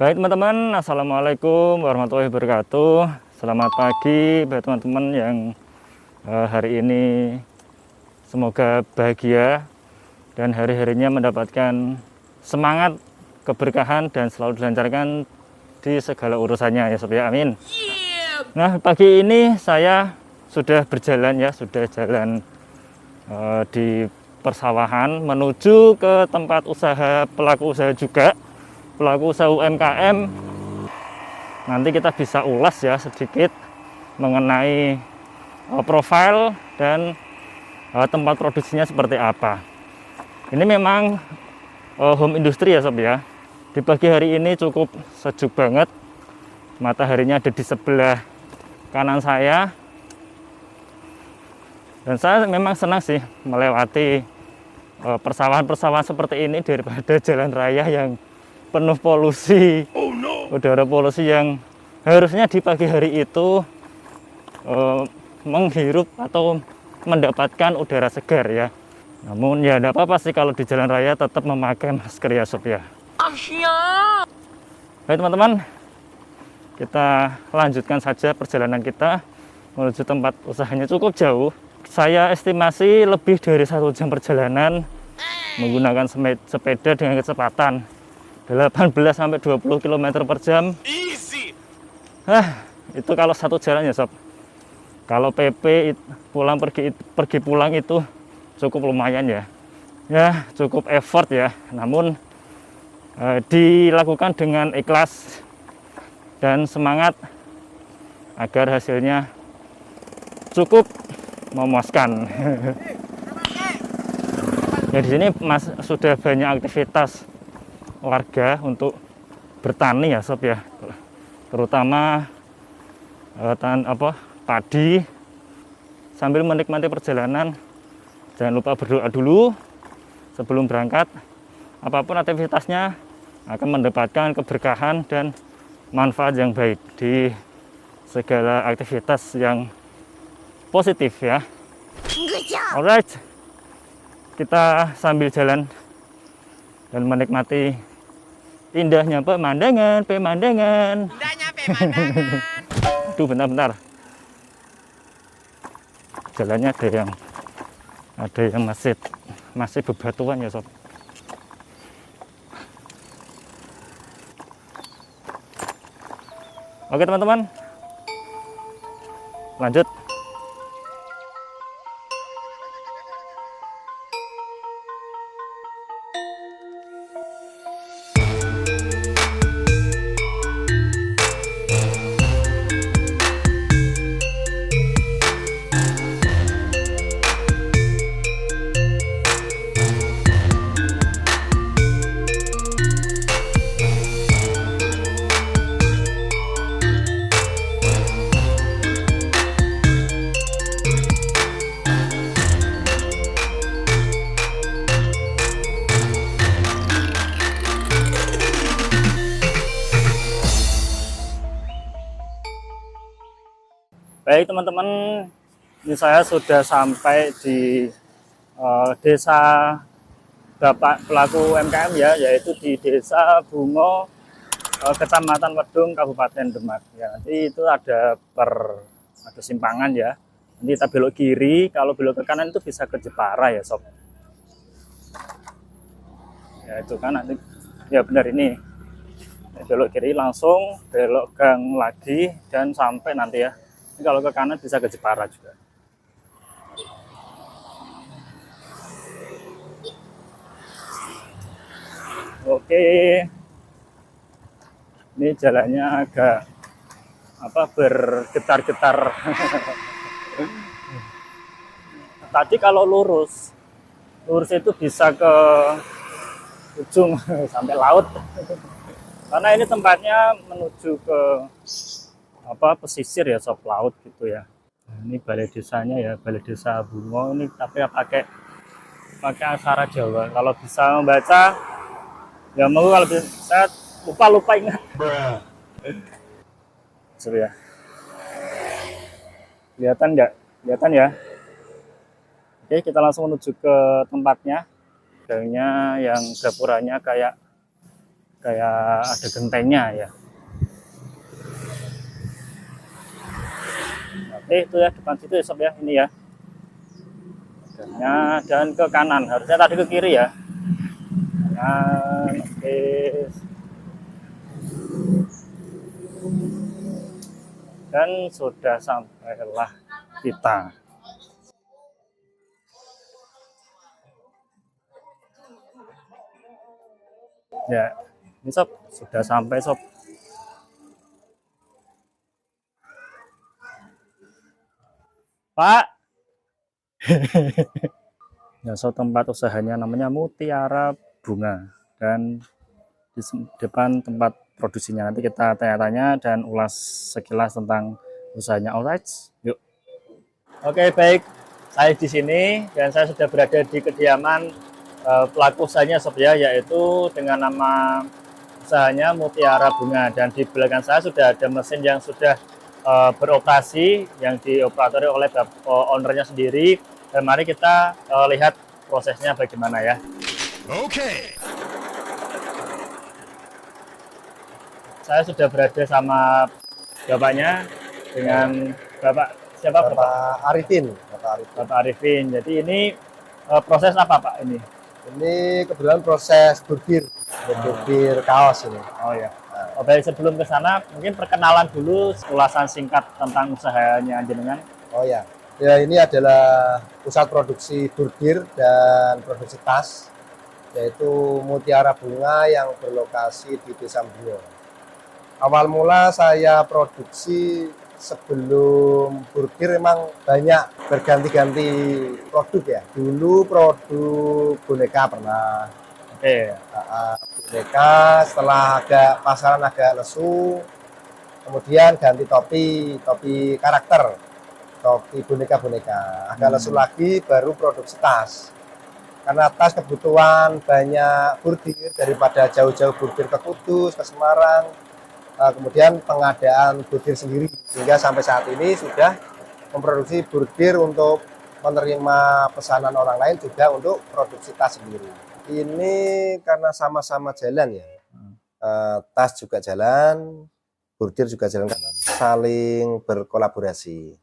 Baik teman-teman, Assalamualaikum warahmatullahi wabarakatuh. Selamat pagi buat teman-teman yang hari ini semoga bahagia dan hari-harinya mendapatkan semangat, keberkahan dan selalu dilancarkan di segala urusannya ya sob ya, amin. Nah, pagi ini saya sudah berjalan ya, sudah jalan di persawahan menuju ke tempat usaha pelaku usaha juga, pelaku usaha UMKM. Nanti kita bisa ulas ya sedikit mengenai profil dan tempat produksinya seperti apa. Ini memang home industry ya sob ya. Di pagi hari ini cukup sejuk banget, mataharinya ada di sebelah kanan saya, dan saya memang senang sih melewati persawahan-persawahan seperti ini daripada jalan raya yang penuh polusi, udara polusi yang harusnya di pagi hari itu menghirup atau mendapatkan udara segar ya. Namun ya tidak apa-apa sih kalau di jalan raya tetap memakai masker ya sob ya. Baik teman-teman, kita lanjutkan saja perjalanan kita menuju tempat usahanya. Cukup jauh, saya estimasi lebih dari 1 jam perjalanan menggunakan sepeda dengan kecepatan 18-20 km per jam. Easy. Itu kalau satu jalan ya sob. Kalau PP pulang pergi pulang itu cukup lumayan ya. Ya cukup effort ya. Namun dilakukan dengan ikhlas dan semangat agar hasilnya cukup memuaskan. Ya di sini sudah banyak aktivitas warga untuk bertani ya sob ya, terutama padi. Sambil menikmati perjalanan, jangan lupa berdoa dulu sebelum berangkat. Apapun aktivitasnya akan mendapatkan keberkahan dan manfaat yang baik di segala aktivitas yang positif ya. Alright, kita sambil jalan dan menikmati indahnya pemandangan. Indahnya pemandangan. Aduh, bentar. Jalannya ada yang masih bebatuan ya sob. Oke teman-teman, lanjut. Baik teman-teman, ini saya sudah sampai di desa Bapak pelaku UMKM ya, yaitu di Desa Bungo, Kecamatan Wedung, Kabupaten Demak. Ya, nanti itu ada simpangan ya. Nanti kita belok kiri, kalau belok ke kanan itu bisa ke Jepara ya sob. Ya itu kan nanti, ya benar ini. Belok kiri langsung, belok gang lagi dan sampai nanti ya. Kalau ke kanan bisa ke Jepara juga. Oke, ini jalannya agak bergetar-getar. Tadi kalau lurus itu bisa ke ujung sampai laut. Karena ini tempatnya menuju ke pesisir ya sob, laut gitu ya. Nah, ini balai desanya ya, balai desa Bungo ini, tapi ya pakai aksara Jawa. Kalau bisa membaca ya mau, kalau bisa lupa ingat. Sob ya. Kelihatan nggak? Kelihatan ya. Oke, kita langsung menuju ke tempatnya. Gangnya yang dapuranya kayak kayak ada gentengnya ya. Oke, itu ya depan situ ya sob ya, ini ya. Dan ke kanan, harusnya tadi ke kiri ya. Kanan, oke. Dan sudah sampailah kita. Ya, ini sob, sudah sampai sob. Pak. Ya, so tempat usahanya namanya Mutiara Bunga, dan di depan tempat produksinya nanti kita tanya-tanya dan ulas sekilas tentang usahanya. Alright, yuk. Oke, baik. Saya di sini dan saya sudah berada di kediaman pelaku usahanya sob ya, yaitu dengan nama usahanya Mutiara Bunga, dan di belakang saya sudah ada mesin yang sudah beroperasi yang dioperatori oleh ownernya sendiri. Dan mari kita lihat prosesnya bagaimana ya. Oke. Saya sudah berada sama bapaknya, dengan Bapak siapa? Bapak Arifin. Bapak Arifin. Jadi ini proses apa Pak ini? Ini kebetulan proses bordir kaos ini. Oh ya. Oh, baik, sebelum ke sana mungkin perkenalan dulu, ulasan singkat tentang usahanya jenengan. Oh ya. Ya, ini adalah pusat produksi bordir dan produksi tas, yaitu Mutiara Bunga yang berlokasi di Desa Mbio. Awal mula saya produksi sebelum bordir memang banyak berganti-ganti produk ya. Dulu produk boneka pernah. Oke. Boneka, setelah pasaran agak lesu, kemudian ganti topi karakter. Topi boneka-boneka. Agak lesu lagi baru produksi tas. Karena tas kebutuhan banyak bordir, daripada jauh-jauh bordir ke Kudus, ke Semarang. Kemudian pengadaan bordir sendiri, sehingga sampai saat ini sudah memproduksi bordir untuk menerima pesanan orang lain, juga untuk produksi tas sendiri. Ini karena sama-sama jalan ya. Tas juga jalan, bordir juga jalan, karena saling berkolaborasi.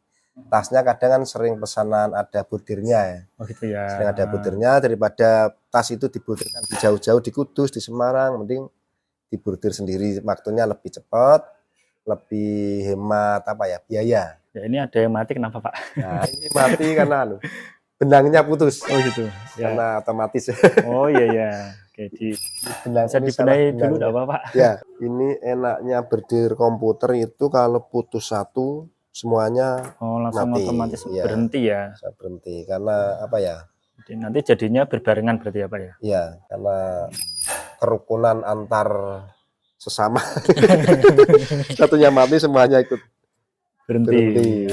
Tasnya kadang kan sering pesanan ada bordirnya ya. Oh gitu ya. Sering ada bordirnya, daripada tas itu dibordirkan di jauh-jauh di Kudus, di Semarang, mending dibordir sendiri, waktunya lebih cepat, lebih hemat biaya. Ya, ini ada yang mati kenapa Pak? Nah, ini mati karena benangnya putus. Oh gitu. Ya. Karena otomatis. Oh iya ya. Oke, bisa dibenahi dulu enggak apa-apa. Ya, ini enaknya bordir komputer itu kalau putus satu semuanya langsung mati. Otomatis ya, berhenti ya. Bisa berhenti karena Jadi nanti jadinya berbarengan berarti apa ya? Iya, karena kerukunan antar sesama. Satunya mati semuanya ikut berhenti.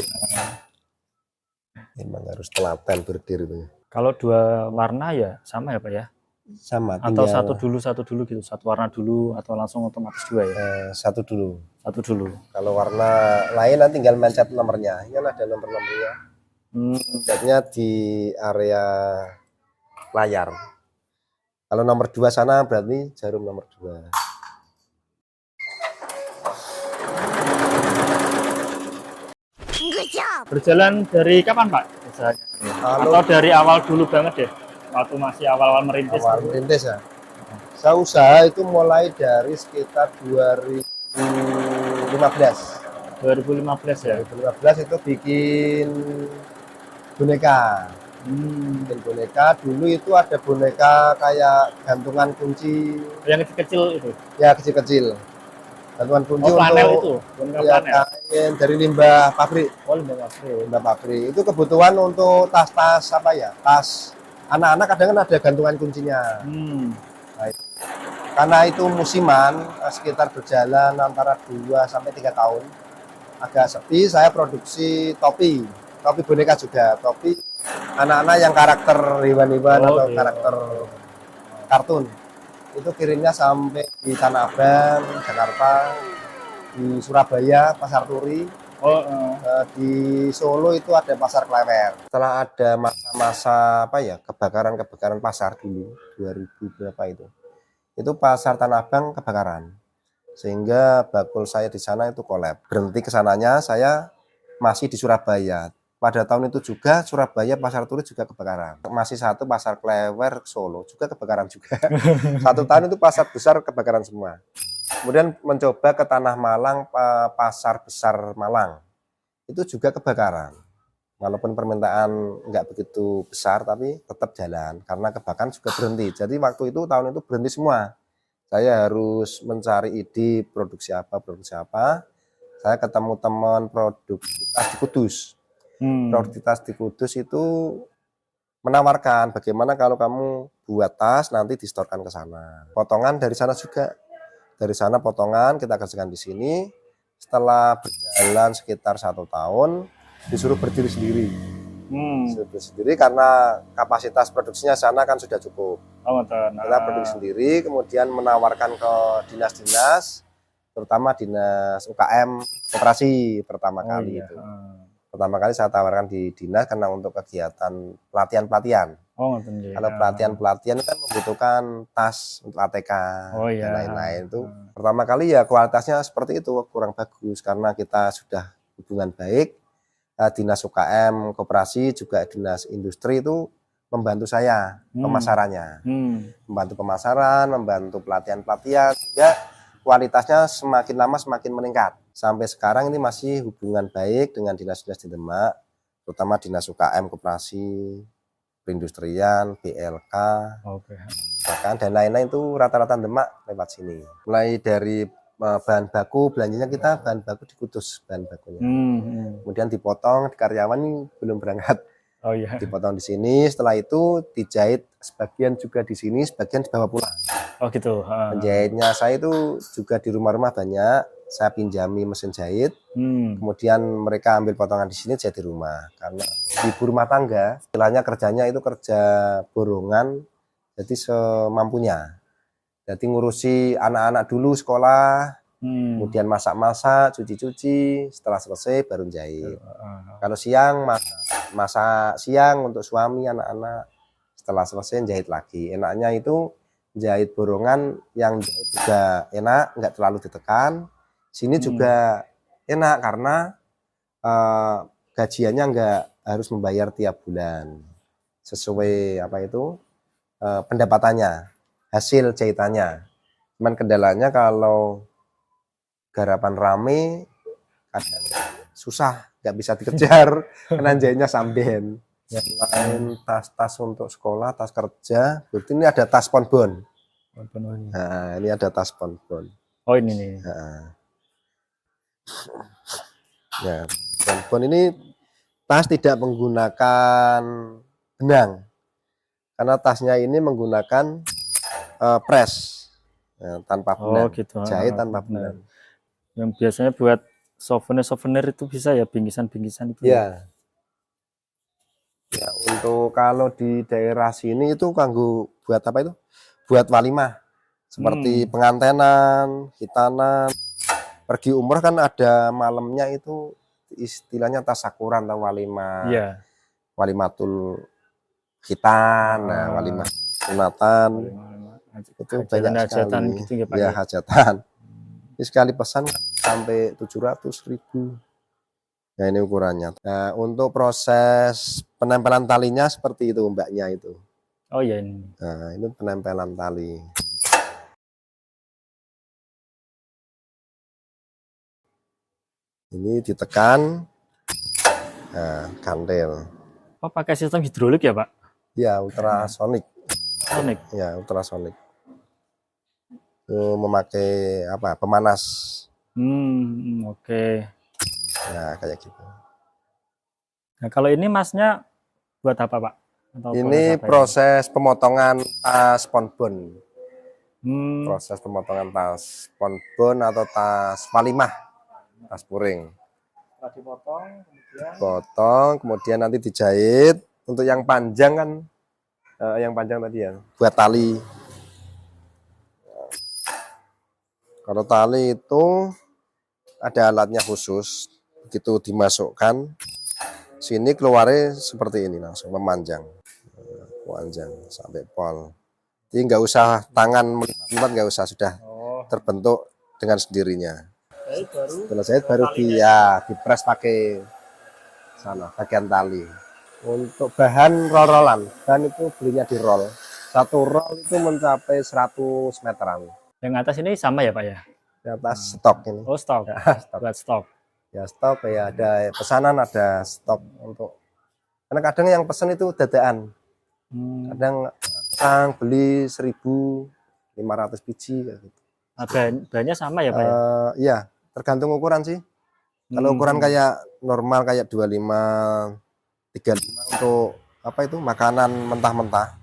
Memang harus telaten bordir itu. Kalau dua warna ya sama ya Pak ya? Sama. Atau satu dulu gitu, satu warna dulu atau langsung otomatis dua ya? Satu dulu. Kalau warna lain nanti tinggal mencet nomornya. Ini ada nomor-nomornya. Mencetnya di area layar. Kalau nomor 2 sana berarti jarum nomor 2. Berjalan dari kapan Pak? Atau dari awal dulu banget deh? Waktu masih awal-awal merintis? Awal merintis ya. Saya usaha itu mulai dari sekitar 2015. 2015 ya? 2015 itu bikin boneka. Bikin boneka, dulu itu ada boneka kayak gantungan kunci. Yang kecil-kecil itu? Ya, kecil-kecil. Gantungan kunci planel untuk itu? Ya, kain dari limbah pabrik. Oh, limbah pabrik. Limbah pabrik. Itu kebutuhan untuk tas-tas tas anak-anak, kadang kan ada gantungan kuncinya. Nah, itu. Karena itu musiman, sekitar berjalan antara 2 sampai 3 tahun. Agak sepi, saya produksi topi boneka juga, topi anak-anak yang karakter hewan-hewan atau karakter kartun. Itu kirimnya sampai di Tanah Abang, Jakarta, di Surabaya, Pasar Turi, di Solo itu ada Pasar Klewer. Setelah ada masa-masa kebakaran pasar dulu, 2000 berapa itu. itu pasar Tanah Abang kebakaran. Sehingga bakul saya di sana itu kolab. Berhenti ke sananya, saya masih di Surabaya. Pada tahun itu juga Surabaya pasar turis juga kebakaran. Masih satu pasar Klewer Solo juga kebakaran juga. Satu tahun itu pasar besar kebakaran semua. Kemudian mencoba ke Tanah Malang, pasar besar Malang. Itu juga kebakaran. Walaupun permintaan nggak begitu besar, tapi tetap jalan karena kebakaran juga berhenti. Jadi waktu itu tahun itu berhenti semua. Saya harus mencari ide produksi apa. Saya ketemu teman produktivitas di Kudus. Produktivitas di Kudus itu menawarkan bagaimana kalau kamu buat tas nanti distorkan ke sana. Potongan dari sana juga. Dari sana potongan kita kerjakan di sini. Setelah berjalan sekitar 1 tahun, disuruh berdiri sendiri. Disuruh berdiri sendiri karena kapasitas produksinya sana kan sudah cukup. Kita berdiri sendiri, kemudian menawarkan ke dinas-dinas, terutama dinas UKM koperasi pertama kali itu. Pertama kali saya tawarkan di dinas karena untuk kegiatan pelatihan-pelatihan. Kalau pelatihan-pelatihan kan membutuhkan tas untuk ATK dan lain-lain itu. Pertama kali ya kualitasnya seperti itu kurang bagus karena kita sudah hubungan baik. Dinas UKM koperasi juga dinas industri itu membantu saya pemasarannya, membantu pemasaran, membantu pelatihan-pelatihan sehingga kualitasnya semakin lama semakin meningkat. Sampai sekarang ini masih hubungan baik dengan dinas-dinas di Demak, terutama dinas UKM koperasi, perindustrian, BLK, bahkan dan lain-lain itu rata-rata Demak lewat sini. Mulai dari bahan baku, belanjanya kita bahan baku di Kudus, bahan bakunya. Kemudian dipotong, di karyawan ini belum berangkat. Dipotong di sini, setelah itu dijahit sebagian juga di sini, sebagian dibawa pulang. Penjahitnya saya itu juga di rumah-rumah banyak, saya pinjami mesin jahit, kemudian mereka ambil potongan di sini jahit di rumah. Karena ibu rumah tangga, istilahnya kerjanya itu kerja borongan, jadi semampunya. Jadi ngurusi anak-anak dulu sekolah, kemudian masak-masak, cuci-cuci, setelah selesai baru jahit. Kalau siang masak siang untuk suami, anak-anak, setelah selesai jahit lagi. Enaknya itu jahit borongan yang jahit juga enak, nggak terlalu ditekan. Sini juga enak karena gajiannya nggak harus membayar tiap bulan, sesuai pendapatannya, hasil jahitannya. Cuman kendalanya kalau garapan rame kadang susah, nggak bisa dikejar karena jahitnya samben. Selain tas-tas untuk sekolah, tas kerja, berarti ini ada tas ponbon. Nah, ini ada tas ponbon. Ini nih. Ya, ponbon ini tas tidak menggunakan benang, karena tasnya ini menggunakan press tanpa benang, jahit tanpa benang. Yang biasanya buat souvenir itu bisa ya, bingkisan-bingkisan itu. Ya. Ya, untuk kalau di daerah sini itu kanggo buat apa itu? Buat walimah. Seperti pengantenan, khitanan. Pergi umroh kan ada malamnya itu istilahnya tasakuran atau walimah. Walimatul khitan, walimah sunatan. Itu banyak sekali. Gitu ya, Pak, ya, hajatan. Ini sekali pesan sampai 700.000. Nah, ini ukurannya. Nah, untuk proses penempelan talinya seperti itu mbaknya itu. Ini. Nah, ini penempelan tali. Ini ditekan, nah, kantil. Pakai sistem hidrolik ya, Pak? Ya, ultrasonik. Ya, ultrasonik. Itu memakai pemanas. Nah, kayak gitu. Nah, kalau ini masnya buat apa, Pak? Ini proses pemotongan tas ponbon. Proses pemotongan tas ponbon atau tas walimah, tas puring. Setelah dipotong, kemudian nanti dijahit. Untuk yang panjang kan, yang panjang tadi ya, buat tali. Kalau tali itu ada alatnya khusus, begitu dimasukkan, sini keluarnya seperti ini langsung memanjang sampai pol. Jadi nggak usah tangan melipat, nggak usah, sudah Oh, terbentuk dengan sendirinya. jahit baru. Setelah jahit baru dipres pakai sana bagian tali. Untuk bahan roll-rollan, bahan itu belinya di roll. Satu roll itu mencapai 100 meteran. Yang atas ini sama ya Pak ya? Di atas stok ini. Oh stok, Ya, stok. buat stok. Ya stok ya, ada pesanan, ada stok untuk. Karena kadang yang pesan itu dadaan. Kadang orang beli 1.500 biji kayak gitu. Nah, bahannya sama ya Pak ya? Iya, tergantung ukuran sih. Kalau ukuran kayak normal kayak 25, 35 untuk apa itu makanan mentah-mentah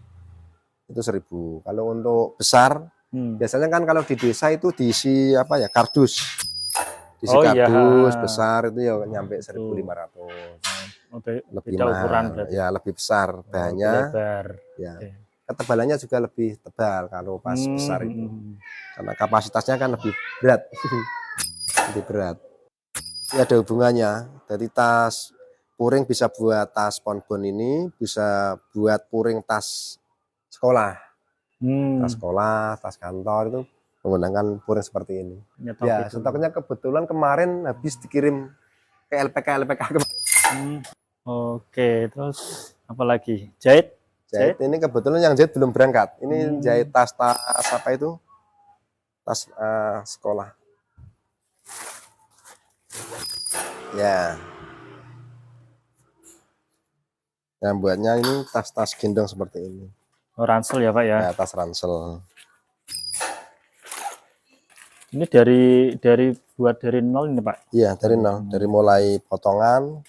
itu 1.000. Kalau untuk besar biasanya kan kalau di desa itu diisi apa ya, kardus. Diisi kardus besar itu ya nyampe 1.500. Lebih ukuran berarti. Ya, lebih besar bahannya. Ya. Ketebalannya juga lebih tebal kalau pas besar itu. Karena kapasitasnya kan lebih berat. Lebih berat. Ini ada hubungannya. Dari tas puring bisa buat tas ponbon ini, bisa buat puring tas sekolah. Tas sekolah, tas kantor itu menggunakan puring seperti ini. Ya, stoknya kebetulan kemarin habis dikirim ke LPK kemarin. Oke, terus apa lagi? Jahit? Jahit ini kebetulan yang jahit belum berangkat. Ini jahit tas-tas apa itu? Tas sekolah. Ya. Yang buatnya ini tas-tas gendong seperti ini. Oh, ransel ya Pak ya? Ya, tas ransel. Ini dari buat dari nol ini Pak? Iya, dari nol. Dari mulai potongan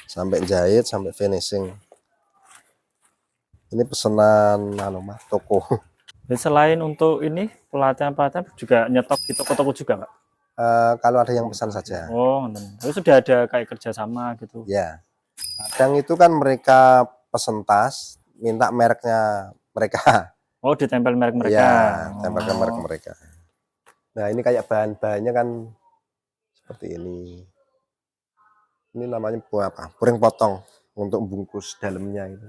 sampai jahit sampai finishing. Ini pesanan toko. Dan selain untuk ini pelatihan juga nyetok di toko-toko juga Pak? Kalau ada yang pesan saja. Oh, tapi sudah ada kayak kerjasama gitu? Ya. Kadang itu kan mereka pesen tas, minta mereknya mereka. Oh, ditempel merek mereka? Ya, tempelkan merek mereka. Nah, ini kayak bahan-bahannya kan seperti ini. Ini namanya apa? Puring potong untuk bungkus dalamnya itu.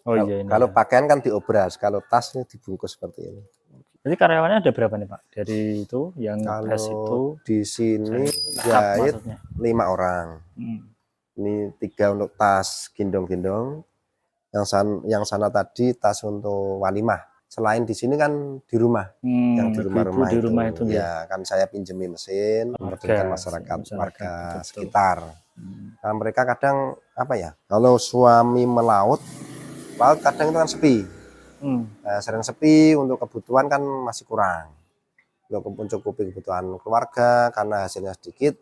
Oh iya. Kalau pakaian kan diobras, kalau tas ini dibungkus seperti ini. Jadi karyawannya ada berapa nih Pak? Dari itu yang kalau itu di sini jahit 5 orang. Ini 3 untuk tas gendong-gendong. Yang sana tadi tas untuk walimah. Selain di sini kan di rumah, yang di rumah itu ya kan saya pinjemi mesin, memperdengarkan masyarakat warga sekitar. Nah, mereka kadang apa ya? Kalau suami melaut, laut kadang itu kan sepi. Sering sepi, untuk kebutuhan kan masih kurang. Untuk mencukupi kebutuhan keluarga karena hasilnya sedikit.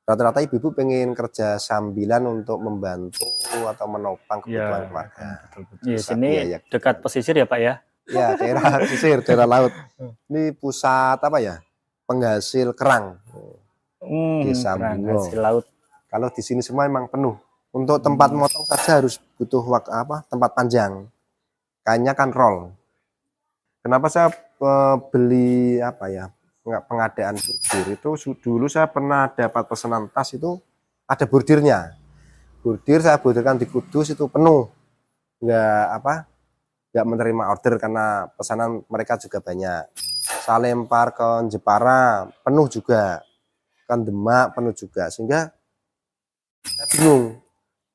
Rata-rata ibu-ibu pengen kerja sambilan untuk membantu atau menopang kebutuhan keluarga. Di sini dekat pesisir ya Pak ya? Ya, daerah pesisir, daerah laut. Ini pusat apa ya? Penghasil kerang. Desa Bungo. Laut. Kalau di sini semua memang penuh. Untuk tempat motong saja harus butuh waktu tempat panjang. Kainnya kan roll. Kenapa saya beli pengadaan bordir itu? Dulu saya pernah dapat pesanan tas itu ada bordirnya. Bordir saya bordirkan di Kudus itu penuh, nggak menerima order karena pesanan mereka juga banyak. Saya lempar ke Jepara penuh juga, kan Demak penuh juga, sehingga saya bingung.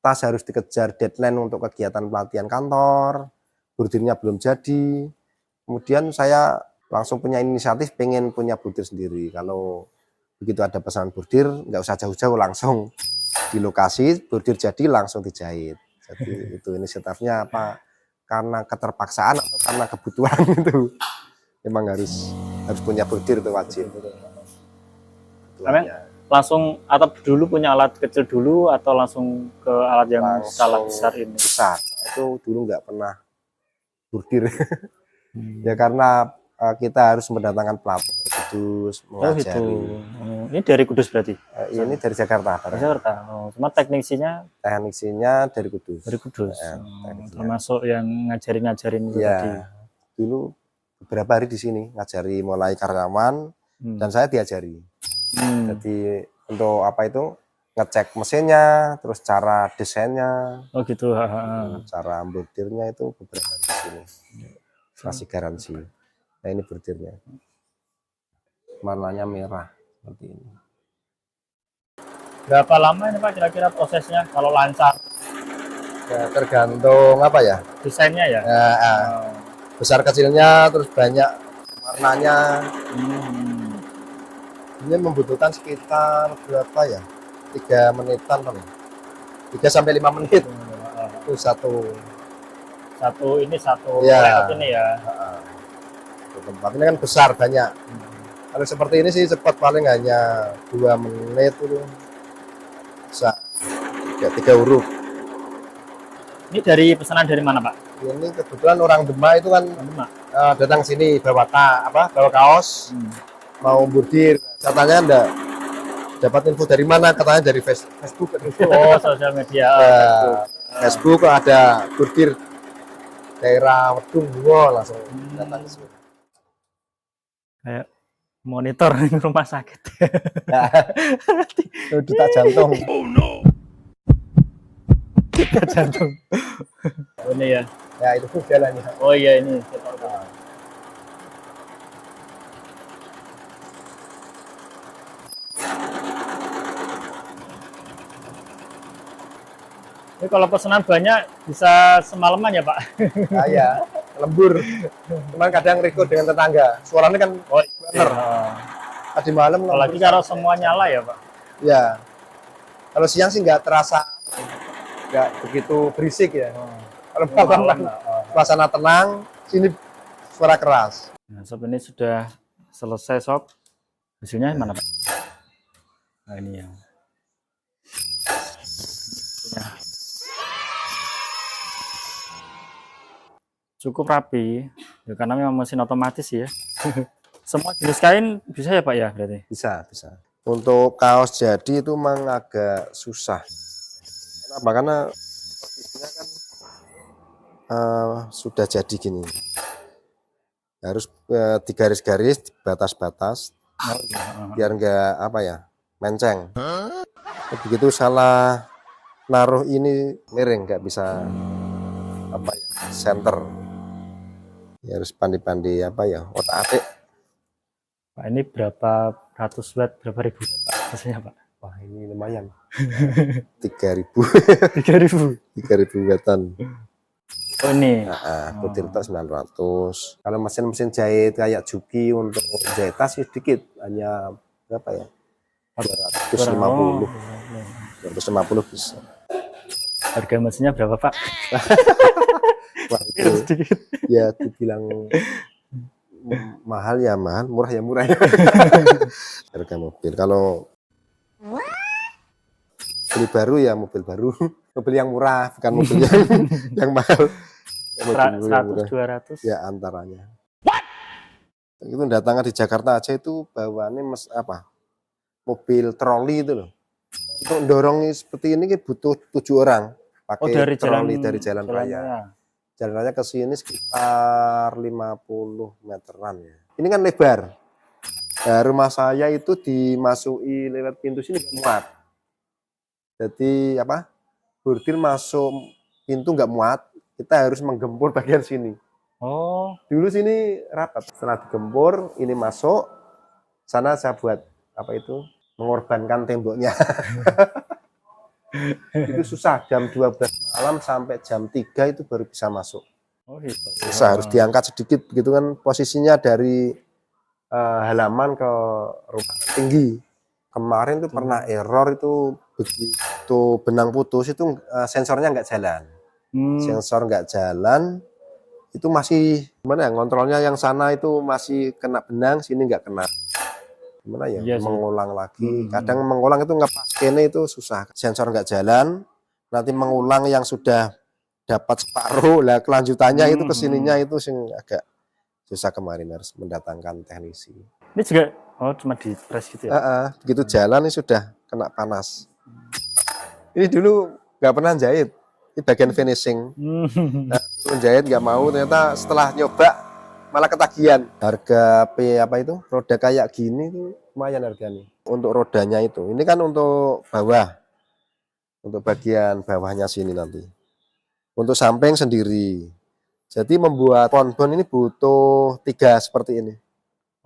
Tas harus dikejar deadline untuk kegiatan pelatihan kantor, bordirnya belum jadi. Kemudian saya langsung punya inisiatif pengen punya bordir sendiri. Kalau begitu ada pesanan bordir, nggak usah jauh-jauh, langsung di lokasi bordir jadi langsung dijahit. Jadi itu inisiatifnya apa? Karena keterpaksaan atau karena kebutuhan itu. Memang harus punya bordir itu wajib. Langsung atau dulu punya alat kecil dulu atau langsung ke alat yang skala besar ini? Besar. Itu dulu nggak pernah bordir. Ya karena kita harus mendatangkan pelatih dari Kudus, mengajari. Ini dari Kudus berarti? Ini dari Jakarta. Dari Jakarta. Cuma teknisinya dari Kudus. Dari Kudus. Termasuk yang ngajarin itu tadi. Dulu beberapa hari di sini ngajari mulai karyawan dan saya diajari. Jadi untuk apa itu ngecek mesinnya, terus cara desainnya. Oh gitu. Cara bordirnya itu beberapa hari di sini. Kasih garansi. Nah ini bordirnya. Warnanya merah seperti ini. Berapa lama ini Pak kira-kira prosesnya kalau lancar? Ya, tergantung apa ya? Desainnya ya? Nah, besar kecilnya terus banyak warnanya. Ini membutuhkan sekitar berapa ya? 3 menitan paling. 3 sampai 5 menit. Itu satu ya. Ya. Ini ya. Tempat ini kan besar banyak. Kalau seperti ini sih cepat, paling hanya 2 menit itu bisa. 3 huruf. Ini dari pesanan dari mana Pak? Ini kebetulan orang Demak itu kan datang sini bawa kaos, mau bordir. Katanya enggak dapat info dari mana, katanya dari Facebook. Oh, sosial media. Facebook ada bordir daerah Wedung, langsung datang ke sini. Kayak monitor rumah sakit. Detak jantung. Oh no. Detak jantung. Oh, ini ya. Ya itu jalannya. Oh iya ini. Ini kalau pesanan banyak bisa semalaman ya Pak? Nah, ya, lembur. Cuman kadang riko dengan tetangga. Suaranya kan bener. Tadi malam. Apalagi kalau semua nyala ya Pak? Ya. Kalau siang sih nggak terasa, nggak begitu berisik ya. Kalau malam suasana tenang, sini suara keras. Nah, sob ini sudah selesai sob. Hasilnya mana Pak? Nah ini ya. Cukup rapi ya, karena memang mesin otomatis ya. Semua jenis kain bisa ya Pak ya berarti? Bisa. Untuk kaos jadi itu memang agak susah. Kenapa? Karena posisinya kan sudah jadi gini. Harus digaris-garis, batas-batas, biar enggak menceng. Begitu salah naruh ini miring, nggak bisa center. Ya harus pandai-pandai otak-atik. Pak ini berapa ratus watt, berapa ribu watt hasilnya Pak? Wah ini lumayan. 3.000. 3.000 wattan. Oh ini. Bordir tas 900. Kalau mesin jahit kayak Juki untuk jahit tas sedikit, hanya berapa ya? 250. 250 bisa. Harga mesinnya berapa Pak? Wah, itu sedikit. Ya dibilang mahal ya mahal, murah ya murah. Harga mobil kalau beli baru ya mobil baru, mobil yang murah bukan mobil yang mahal. 100-200 ya antaranya. Itu datangnya di Jakarta aja itu bawaannya mobil troli itu loh. Untuk dorong seperti ini butuh 7 orang pakai troli dari jalan raya. Jalan raya ke sini sekitar 50 meteran ya. Ini kan lebar. Nah, rumah saya itu dimasuki lewat pintu sini nggak muat. Jadi bordir masuk pintu nggak muat, kita harus menggempur bagian sini. Oh. Dulu sini rapat. Setelah digempur, ini masuk. Sana saya buat mengorbankan temboknya. Itu susah, jam 12 malam sampai jam 3 itu baru bisa masuk. Oh gitu. Susah, harus diangkat sedikit begitu kan, posisinya dari halaman ke rumah tinggi. Kemarin tuh pernah error itu, begitu benang putus itu sensornya nggak jalan. Sensor nggak jalan, itu masih ngontrolnya yang sana itu masih kena benang, sini nggak kena. Gimana ya, iya, mengulang lagi. Kadang mengulang itu ngepas kene itu susah. Sensor nggak jalan, nanti mengulang yang sudah dapat separuh, lah kelanjutannya itu kesininya itu sing agak susah. Kemarin harus mendatangkan teknisi. Ini juga cuma di press gitu ya? Begitu jalan ini sudah kena panas. Ini dulu nggak pernah jahit, ini bagian finishing. Menjahit nggak mau, ternyata setelah nyoba malah ketagihan. Harga roda kayak gini tuh lumayan harganya. Untuk rodanya itu, ini kan untuk bawah, untuk bagian bawahnya sini nanti. Untuk samping sendiri, Jadi membuat ponbon ini butuh 3 seperti ini.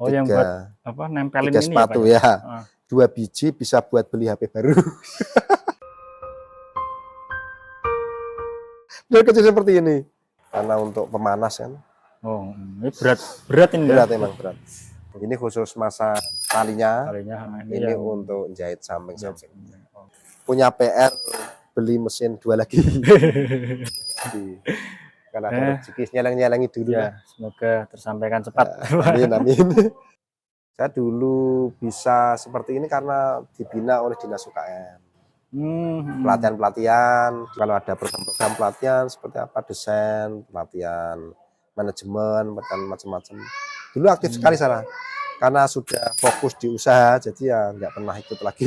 Oh, yang buat apa, nempelin 3 ini sepatu ya, Pak, ya. Ah. 2 biji bisa buat beli HP baru. Dia kecil seperti ini. Karena untuk pemanas kan. Oh, ini berat ini Berat ya. emang berat. Ini khusus masa talinya. Kalinya Ini yang untuk jahit samping-samping. Oh. Punya PR beli mesin 2 lagi. Kalau ada rezeki nyeleng-nyelengi dulu Ya, lah. semoga tersampaikan cepat. Amin, amin. Saya dulu bisa seperti ini karena dibina oleh Dinas UKM. Pelatihan-pelatihan, kalau ada program-program pelatihan seperti apa, desain, pelatihan, manajemen, macam-macam. Dulu aktif sekali sana. Karena sudah fokus di usaha, jadi ya nggak pernah ikut lagi.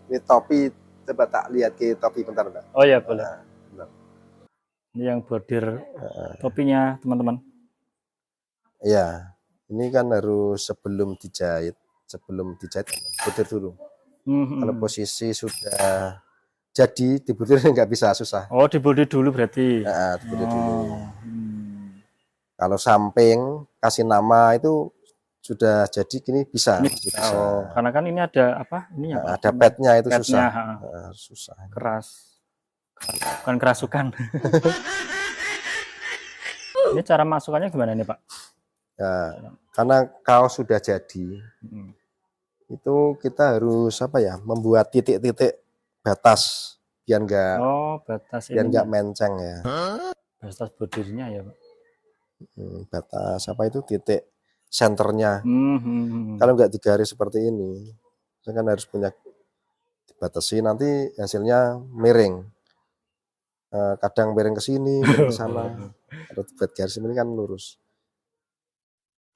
Ini topi, coba tak lihat ke topi bentar, Mbak. Oh ya, boleh. Bentar. Ini yang bordir topinya, teman-teman. Iya, ini kan harus sebelum dijahit bordir dulu. Kalau posisi sudah jadi dibordir nggak bisa, susah. Oh, dibordir dulu berarti. Dibordir dulu. Kalau samping kasih nama itu sudah jadi gini bisa. Bisa. Oh, karena kan ini ada apa? Ini ya, ada padnya itu padnya, susah. Susah. Keras. Bukan kerasukan. Ini cara masukannya gimana nih, Pak? Ya, karena kaos sudah jadi, itu kita harus apa ya? Membuat titik-titik batas biar nggak biar menceng ya. Batas bordirnya ya, Pak. Batas apa itu titik senternya. Kalau nggak digaris seperti ini, saya kan harus punya dibatasi, nanti hasilnya miring. Kadang miring ke sini, miring ke sana. Kalau dibuat garis ini kan lurus.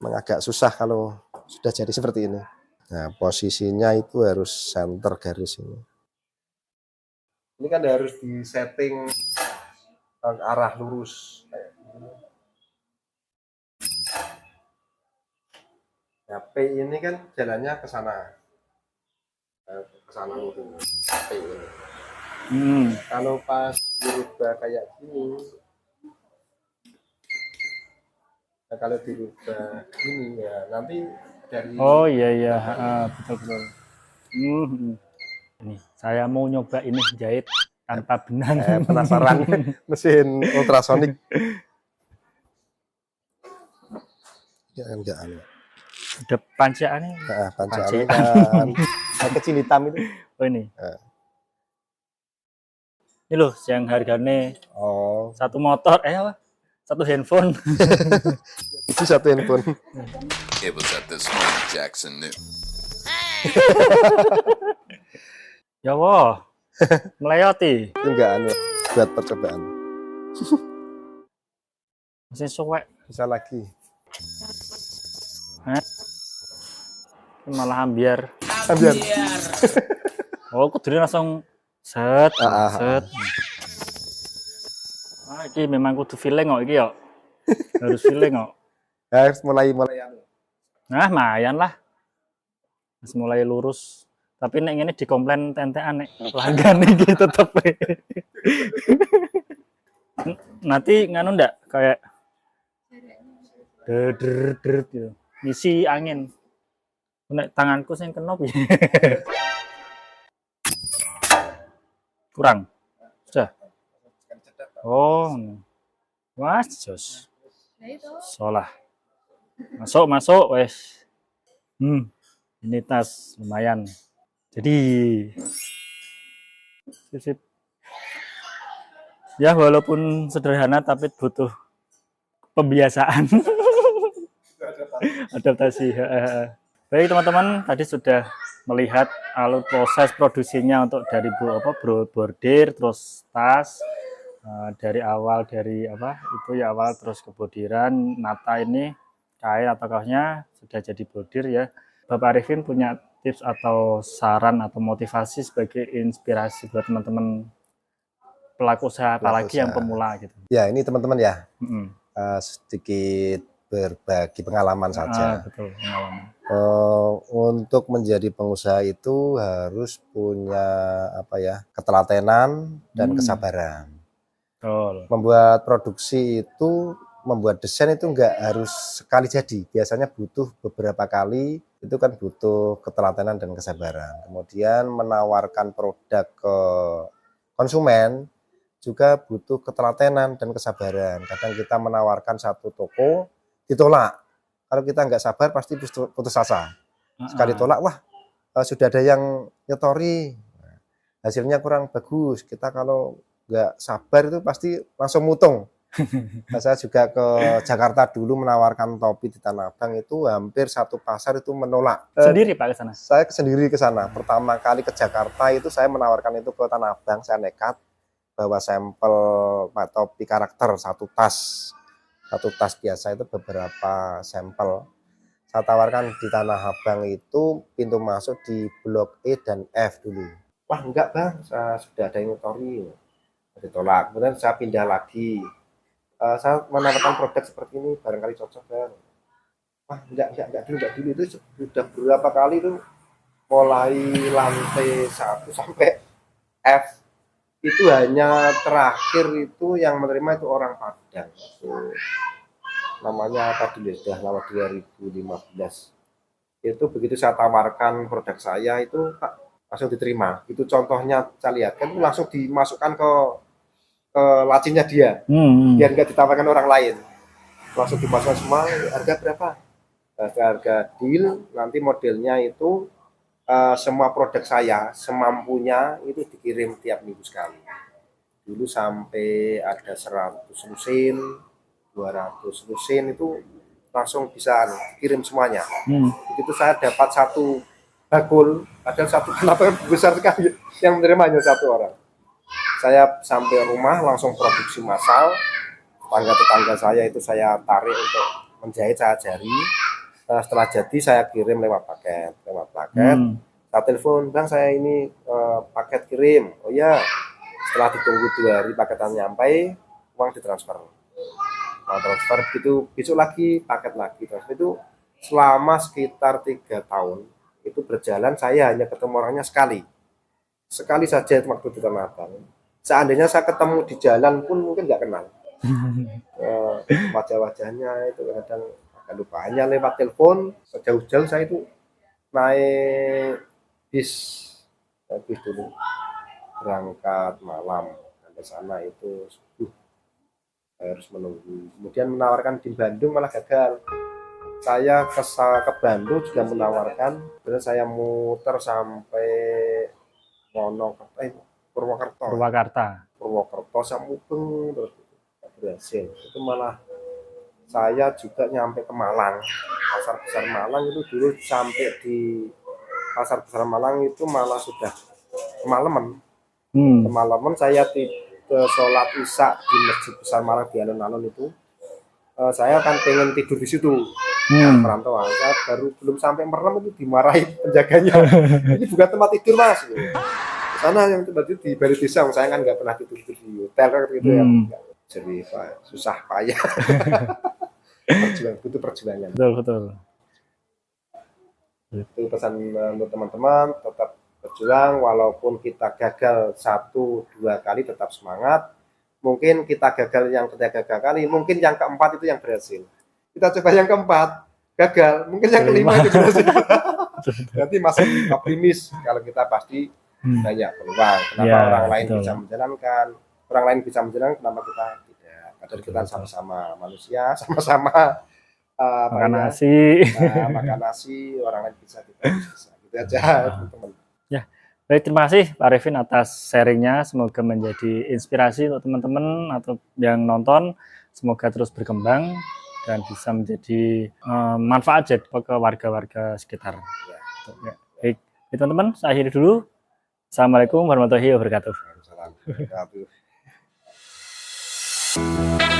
Memang agak susah kalau sudah jadi seperti ini. Nah, posisinya itu harus center garis ini. Ini kan harus disetting arah lurus. Nah, P ini kan jalannya ke sana. Ke sana dulu. P ini. Kalau pas dirubah kayak gini, nah kalau dirubah gini ya nanti dari. Oh iya, betul. Ini saya mau nyoba ini jahit tanpa benang. Penasaran mesin ultrasonik? Ya enggak anu. Ada pancaannya. Pancaannya kan kecil hitam itu. Oh ini. Ini loh yang harganya satu motor, apa? Satu handphone. Itu satu handphone. It was at this moment Jackson knew. Ya wah, melayati. Itu enggak anu, buat percobaan. Mesin suwek. Bisa lagi. Malah ambiar. Oh, kudu langsung set. Iki memang kudu feeling kok iki ya. Harus feeling kok. Harus mulai anu. Nah, lumayan lah. Mas mulai lurus. Tapi nek ngene dikomplain tentekan nek pelanggan iki tetep. Nanti nganu ndak kayak der gitu. Ngisi angin. Nek tanganku sing kena piye? Kurang. Sudah. Oh. Wah, jos. Solah. Masuk wes. Ini tas lumayan. Jadi sip. Ya walaupun sederhana tapi butuh pembiasaan. Adaptasi. Baik teman-teman, tadi sudah melihat alur proses produksinya untuk dari bordir terus tas dari awal terus kebordiran nata ini kain atau kaosnya sudah jadi bordir ya. Bapak Arifin punya tips atau saran atau motivasi sebagai inspirasi buat teman-teman pelaku usaha apalagi yang pemula gitu. Ya ini teman-teman ya sedikit berbagi pengalaman saja. Betul, pengalaman. Untuk menjadi pengusaha itu harus punya apa ya, ketelatenan dan kesabaran. Betul. Membuat produksi itu, membuat desain itu enggak harus sekali jadi. Biasanya butuh beberapa kali, itu kan butuh ketelatenan dan kesabaran. Kemudian menawarkan produk ke konsumen juga butuh ketelatenan dan kesabaran. Kadang kita menawarkan satu toko, ditolak. Kalau kita nggak sabar pasti putus asa. Sekali tolak, wah sudah ada yang nyetori, hasilnya kurang bagus. Kita kalau nggak sabar itu pasti langsung mutung. Nah, saya juga ke Jakarta dulu menawarkan topi di Tanah Abang, itu hampir satu pasar itu menolak. Sendiri Pak ke sana? Saya sendiri ke sana. Pertama kali ke Jakarta itu saya menawarkan itu ke Tanah Abang, saya nekat bawa sampel topi karakter satu tas biasa itu beberapa sampel. Saya tawarkan di Tanah Abang itu pintu masuk di blok E dan F dulu. Wah enggak bang, sudah ada yang nyetori, ditolak. Kemudian saya pindah lagi. Saya menawarkan produk seperti ini, barangkali cocok bang. Wah enggak dulu itu sudah berapa kali itu, mulai lantai 1 sampai F itu hanya terakhir itu yang menerima itu orang Padang. Itu namanya apa dulu, sudah lama 2015. Itu begitu saya tawarkan produk saya itu Pak, langsung diterima. Itu contohnya saya lihat kan langsung dimasukkan ke lacinya dia, biar nggak ditawarkan orang lain, langsung dimasukkan semua. Harga berapa? Harga deal, nanti modelnya itu semua produk saya semampunya itu dikirim tiap minggu sekali. Dulu sampai ada 100 lusin, 200 lusin itu langsung bisa kirim semuanya. Begitu saya dapat satu bakul, ada satu kenapa besar sekali yang menerima hanya satu orang. Saya sampai rumah langsung produksi massal. Tetangga saya itu saya tarik untuk menjahit, saya ajari. Setelah jadi saya kirim lewat paket. Saya telepon, bang saya ini paket kirim. Oh iya. Setelah ditunggu 2 hari paketan nyampe, uang ditransfer. Transfer begitu, besok lagi paket lagi. Transfer itu selama sekitar 3 tahun itu berjalan, saya hanya ketemu orangnya sekali saja waktu di Tanah Abang. Seandainya saya ketemu di jalan pun mungkin nggak kenal. Wajah-wajahnya itu kadang agak lupa. Hanya lewat telepon, sejauh-jauh saya itu naik bis dulu, berangkat malam sampai sana itu subuh, saya harus menunggu. Kemudian menawarkan di Bandung malah gagal. Saya ke Bandung juga menawarkan, terus saya muter sampai Purwokerto saya mubeng terus berhasil. Itu malah saya juga nyampe ke Malang, pasar besar Malang itu dulu, sampai di pasar besar Malang itu malah sudah kemalaman. Kemalaman saya sholat isya di masjid besar Malang di alun-alun itu. Saya kan pengen tidur di situ. Perantauan saya belum sampai merem itu dimarahi penjaganya. Ini bukan tempat tidur mas. Sana yang tempat itu di balai desa, saya kan nggak pernah tidur di hotel gitu ya. Jadi susah payah. Butuh perjuangan. Betul. Itu pesan untuk teman-teman, tetap berjuang walaupun kita gagal 1-2 kali, tetap semangat. Mungkin kita gagal yang ketiga kali, mungkin yang keempat itu yang berhasil. Kita coba yang keempat, gagal, mungkin yang kelima itu berhasil. Nanti masih optimis kalau kita pasti banyak peluang. Kenapa orang lain bisa menjalankan, kenapa kita tidak? Padahal kita sama-sama manusia, sama-sama makan nasi, orang lain bisa, kita bisa. Gitu aja, teman-teman. Ya, baik, terima kasih Pak Arifin atas sharingnya. Semoga menjadi inspirasi untuk teman-teman atau yang nonton. Semoga terus berkembang dan bisa menjadi manfaat jadi ke warga-warga sekitar. Ya. Baik, teman-teman, saya akhiri dulu. Assalamualaikum warahmatullahi wabarakatuh. Waalaikumsalam warahmatullahi wabarakatuh.